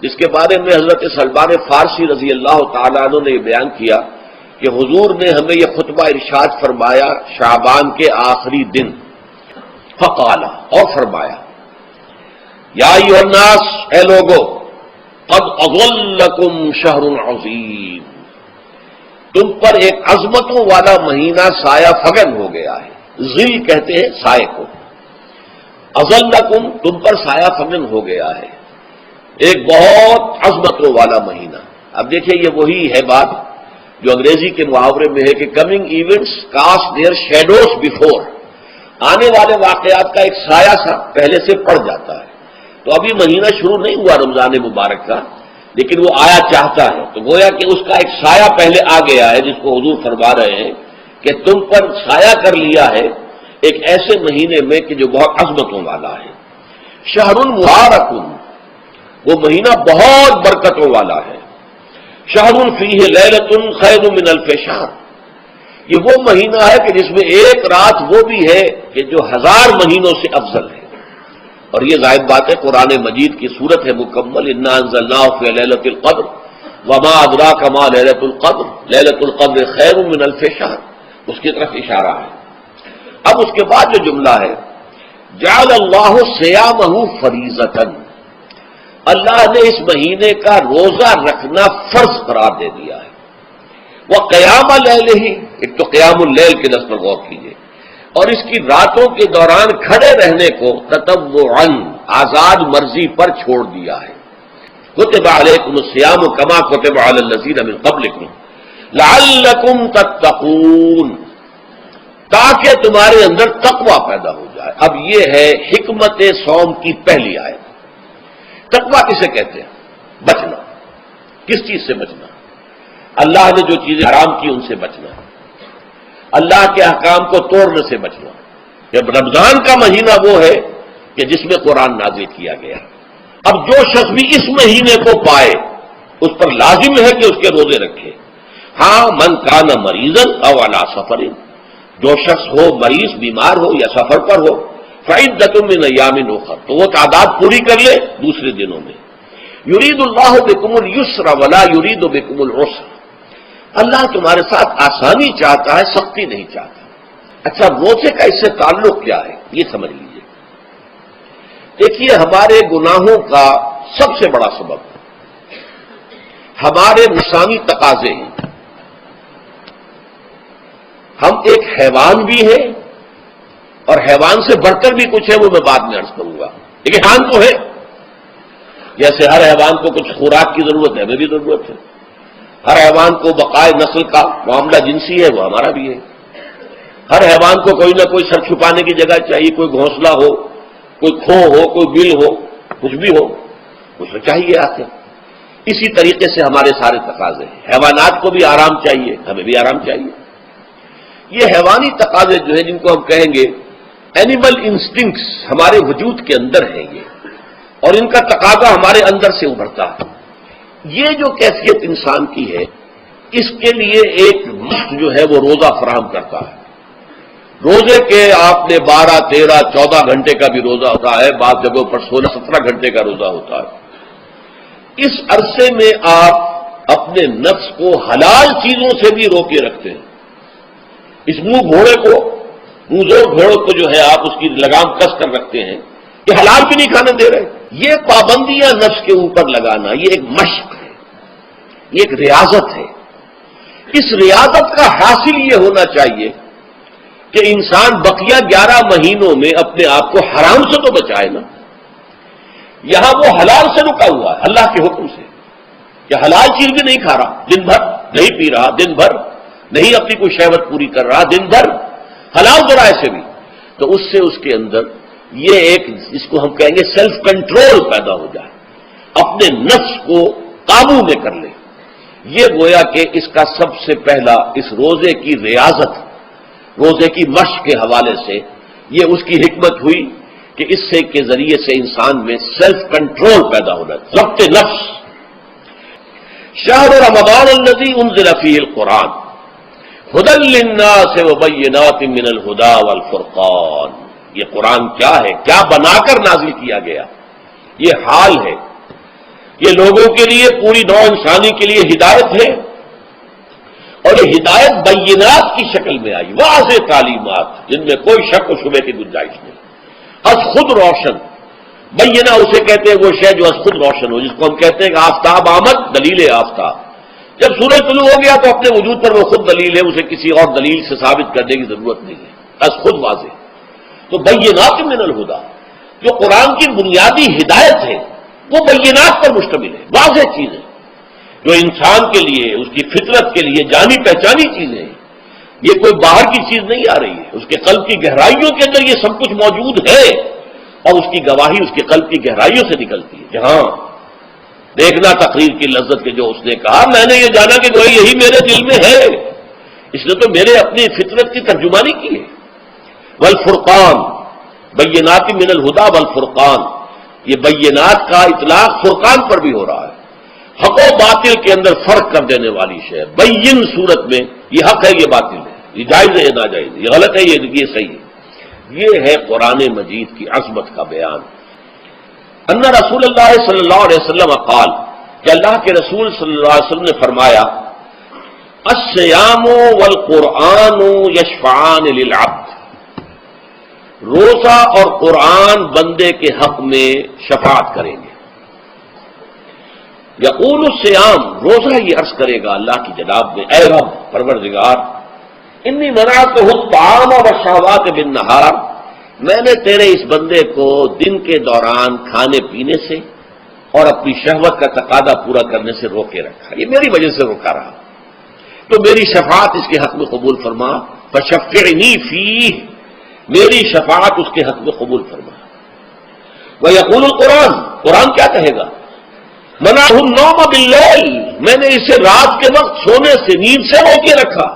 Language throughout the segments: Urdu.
جس کے بارے میں حضرت سلمان فارسی رضی اللہ تعالیٰ عنہ نے یہ بیان کیا کہ حضور نے ہمیں یہ خطبہ ارشاد فرمایا شعبان کے آخری دن، فقال، اور فرمایا یا ایھا الناس، اے لوگو، قد اظلکم شہر عظیم، تم پر ایک عظمتوں والا مہینہ سایہ فگن ہو گیا ہے۔ ظل کہتے ہیں سائے کو، اظلکم تم پر سایہ فگن ہو گیا ہے، ایک بہت عظمتوں والا مہینہ۔ اب دیکھیں یہ وہی ہے بات جو انگریزی کے محاورے میں ہے کہ coming events cast their shadows before, آنے والے واقعات کا ایک سایہ سا پہلے سے پڑ جاتا ہے۔ تو ابھی مہینہ شروع نہیں ہوا رمضان مبارک کا، لیکن وہ آیا چاہتا ہے، تو گویا کہ اس کا ایک سایہ پہلے آ گیا ہے، جس کو حضور فرما رہے ہیں کہ تم پر سایہ کر لیا ہے ایک ایسے مہینے میں کہ جو بہت عظمتوں والا ہے۔ شہر مبارک، وہ مہینہ بہت برکتوں والا ہے۔ شہر فیہ لیلۃ خیر من الف شہر، یہ وہ مہینہ ہے کہ جس میں ایک رات وہ بھی ہے کہ جو 1000 مہینوں سے افضل ہے۔ اور یہ ظاہر بات ہے قرآن مجید کی صورت ہے مکمل، انا انزلناہ فی لیلۃ القدر وما ادراک ما لیلۃ القدر لیلۃ القدر خیر من الف شہر، اس کی طرف اشارہ ہے۔ اب اس کے بعد جو جملہ ہے جعل اللہ صیامہ فریضۃ، اللہ نے اس مہینے کا روزہ رکھنا فرض قرار دے دیا ہے۔ وہ قیام لیلہ، ایک تو قیام اللیل کے لفظ پر غور کیجیے، اور اس کی راتوں کے دوران کھڑے رہنے کو تطوعاً آزاد مرضی پر چھوڑ دیا ہے۔ کتب علیکم الصیام کما کتب علی الذین من قبلکم لعلکم تتقون، تاکہ تمہارے اندر تقوی پیدا ہو جائے۔ اب یہ ہے حکمت صوم کی پہلی آیت۔ تقوی کسے کہتے ہیں؟ بچنا۔ کس چیز سے بچنا؟ اللہ نے جو چیزیں حرام کی ان سے بچنا، اللہ کے احکام کو توڑنے سے بچنا۔ جب رمضان کا مہینہ وہ ہے کہ جس میں قرآن نازل کیا گیا، اب جو شخص بھی اس مہینے کو پائے اس پر لازم ہے کہ اس کے روزے رکھے۔ ہاں، من کان مریضا او علی سفر، جو شخص ہو مریض، بیمار ہو یا سفر پر ہو، فعدۃ من ایام اخر، تو وہ تعداد پوری کر لے دوسرے دنوں میں۔ یرید اللہ بکم اليسر ولا یرید بکم العسر، اللہ تمہارے ساتھ آسانی چاہتا ہے، سختی نہیں چاہتا۔ اچھا، روزے کا اس سے تعلق کیا ہے یہ سمجھ لیجیے۔ دیکھیے، ہمارے گناہوں کا سب سے بڑا سبب ہمارے نفسانی تقاضے ہیں۔ ہم ایک حیوان بھی ہیں، اور حیوان سے بڑھ کر بھی کچھ ہے، وہ میں بعد میں عرض کروں گا، لیکن حیوان تو ہے۔ جیسے ہر حیوان کو کچھ خوراک کی ضرورت ہے، ہمیں بھی ضرورت ہے۔ ہر حیوان کو بقائے نسل کا معاملہ جنسی ہے، وہ ہمارا بھی ہے۔ ہر حیوان کو کوئی نہ کوئی سر چھپانے کی جگہ چاہیے، کوئی گھونسلہ ہو، کوئی کھو ہو، کوئی بل ہو، کچھ بھی ہو، کچھ چاہیے آتے۔ اسی طریقے سے ہمارے سارے تقاضے ہیں۔ حیوانات کو بھی آرام چاہیے، ہمیں بھی آرام چاہیے۔ یہ حیوانی تقاضے جو ہیں، جن کو ہم کہیں گے اینیمل انسٹنکٹس، ہمارے وجود کے اندر ہیں یہ، اور ان کا تقاضا ہمارے اندر سے ابھرتا ہے۔ یہ جو کیفیت انسان کی ہے، اس کے لیے ایک مشق جو ہے وہ روزہ فراہم کرتا ہے۔ روزے کے آپ نے 12، 13، 14 گھنٹے کا بھی روزہ ہوتا ہے، بعض جگہوں پر 16، 17 گھنٹے کا روزہ ہوتا ہے۔ اس عرصے میں آپ اپنے نفس کو حلال چیزوں سے بھی روکے رکھتے ہیں۔ اس منہ گھوڑے کو، منہ زور گھوڑے کو جو ہے آپ اس کی لگام کس کر رکھتے ہیں کہ حلال بھی نہیں کھانے دے رہے۔ یہ پابندیاں نفس کے اوپر لگانا، یہ ایک مشق ہے، یہ ایک ریاضت ہے۔ اس ریاضت کا حاصل یہ ہونا چاہیے کہ انسان بقیہ 11 مہینوں میں اپنے آپ کو حرام سے تو بچائے نا۔ یہاں وہ حلال سے رکا ہوا ہے اللہ کے حکم سے، کہ حلال چیز بھی نہیں کھا رہا، دن بھر نہیں پی رہا، دن بھر نہیں اپنی کوئی شہوت پوری کر رہا، دن بھر حلال ذرائع سے بھی، تو اس سے اس کے اندر یہ ایک، اس کو ہم کہیں گے سیلف کنٹرول پیدا ہو جائے، اپنے نفس کو قابو میں کر لے۔ یہ گویا کہ اس کا سب سے پہلا اس روزے کی ریاضت، روزے کی مشق کے حوالے سے یہ اس کی حکمت ہوئی کہ اس سے کے ذریعے سے انسان میں سیلف کنٹرول پیدا ہونا، ضبط نفس۔ شہر رمضان الذی انزل فیہ القرآن ھدی للناس وبینات من الھدی والفرقان، یہ قرآن کیا ہے، کیا بنا کر نازل کیا گیا؟ یہ حال ہے یہ لوگوں کے لیے، پوری نوع انسانی کے لیے ہدایت ہے، اور یہ ہدایت بینات کی شکل میں آئی، واضح تعلیمات جن میں کوئی شک و شبے کی گنجائش نہیں، از خود روشن۔ بینہ اسے کہتے ہیں وہ شے جو از خود روشن ہو، جس کو ہم کہتے ہیں کہ آفتاب آمد، دلیل آفتاب۔ جب سورج طلوع ہو گیا تو اپنے وجود پر وہ خود دلیل ہے، اسے کسی اور دلیل سے ثابت کرنے کی ضرورت نہیں ہے، از خود واضح۔ تو بینات من الہدیٰ، جو قرآن کی بنیادی ہدایت ہے وہ بینات پر مشتمل ہے، واضح چیز ہے، جو انسان کے لیے، اس کی فطرت کے لیے جانی پہچانی چیزیں ہیں۔ یہ کوئی باہر کی چیز نہیں آ رہی ہے، اس کے قلب کی گہرائیوں کے اندر یہ سب کچھ موجود ہے، اور اس کی گواہی اس کے قلب کی گہرائیوں سے نکلتی ہے۔ جہاں دیکھنا تقریر کی لذت کے جو اس نے کہا، میں نے یہ جانا کہ گویا یہی میرے دل میں ہے، اس نے تو میرے اپنی فطرت کی ترجمانی کی ہے۔ والفرقان، بینات من الہدیٰ والفرقان، یہ بینات کا اطلاق فرقان پر بھی ہو رہا ہے، حق و باطل کے اندر فرق کر دینے والی شے۔ بین صورت میں یہ حق ہے، یہ باطل ہے، یہ جائز ہے، یہ ناجائز ہے، یہ غلط ہے، یہ صحیح ہے۔ یہ ہے قرآن مجید کی عظمت کا بیان۔ ان رسول اللہ صلی اللہ علیہ وسلم قال، کہ اللہ کے رسول صلی اللہ علیہ وسلم نے فرمایا، الصیام والقرآن یشفعان للعبد، روزہ اور قرآن بندے کے حق میں شفاعت کریں گے۔ یقول الصیام، روزہ یہ عرض کرے گا اللہ کی جناب میں، اے رب پروردگار، انی منعتہ الطعام والشہوات بالنہار، میں نے تیرے اس بندے کو دن کے دوران کھانے پینے سے اور اپنی شہوت کا تقاضا پورا کرنے سے روکے رکھا، یہ میری وجہ سے روکا رہا، تو میری شفاعت اس کے حق میں قبول فرما، فشفعنی فیہ، میری شفاعت اس کے حق میں قبول فرما۔ ویقول القرآن، قرآن کیا کہے گا، منعہ النوم باللیل، میں نے اسے رات کے وقت سونے سے، نیند سے روکے رکھا،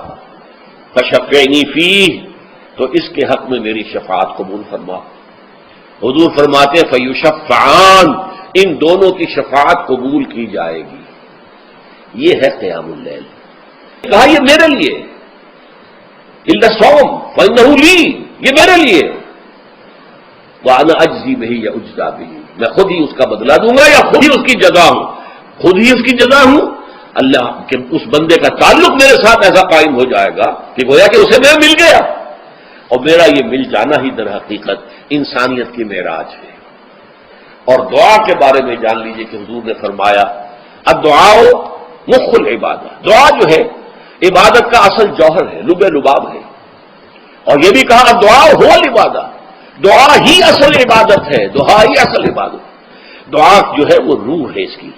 فشفعنی فیہ، تو اس کے حق میں میری شفاعت قبول فرما۔ حضور فرماتے ہیں فیشفعان، ان دونوں کی شفاعت قبول کی جائے گی۔ یہ ہے قیام اللیل۔ کہا یہ میرے لیے، الا الصوم فانہ لی، یہ میرے لیے، وانا اجزی بہ یا اجزا بہ، میں خود ہی اس کا بدلہ دوں گا یا خود ہی اس کی جزا ہوں، خود ہی اس کی جزا ہوں۔ اللہ کے اس بندے کا تعلق میرے ساتھ ایسا قائم ہو جائے گا کہ گویا کہ اسے میں مل گیا، اور میرا یہ مل جانا ہی در حقیقت انسانیت کی معراج ہے۔ اور دعا کے بارے میں جان لیجئے کہ حضور نے فرمایا الدعاء مخ العبادہ، دعا جو ہے عبادت کا اصل جوہر ہے، لب لباب ہے، اور یہ بھی کہا الدعاء هو العبادہ، دعا ہی اصل عبادت ہے، دعا ہی اصل عبادت، دعا جو ہے وہ روح ہے اس کی۔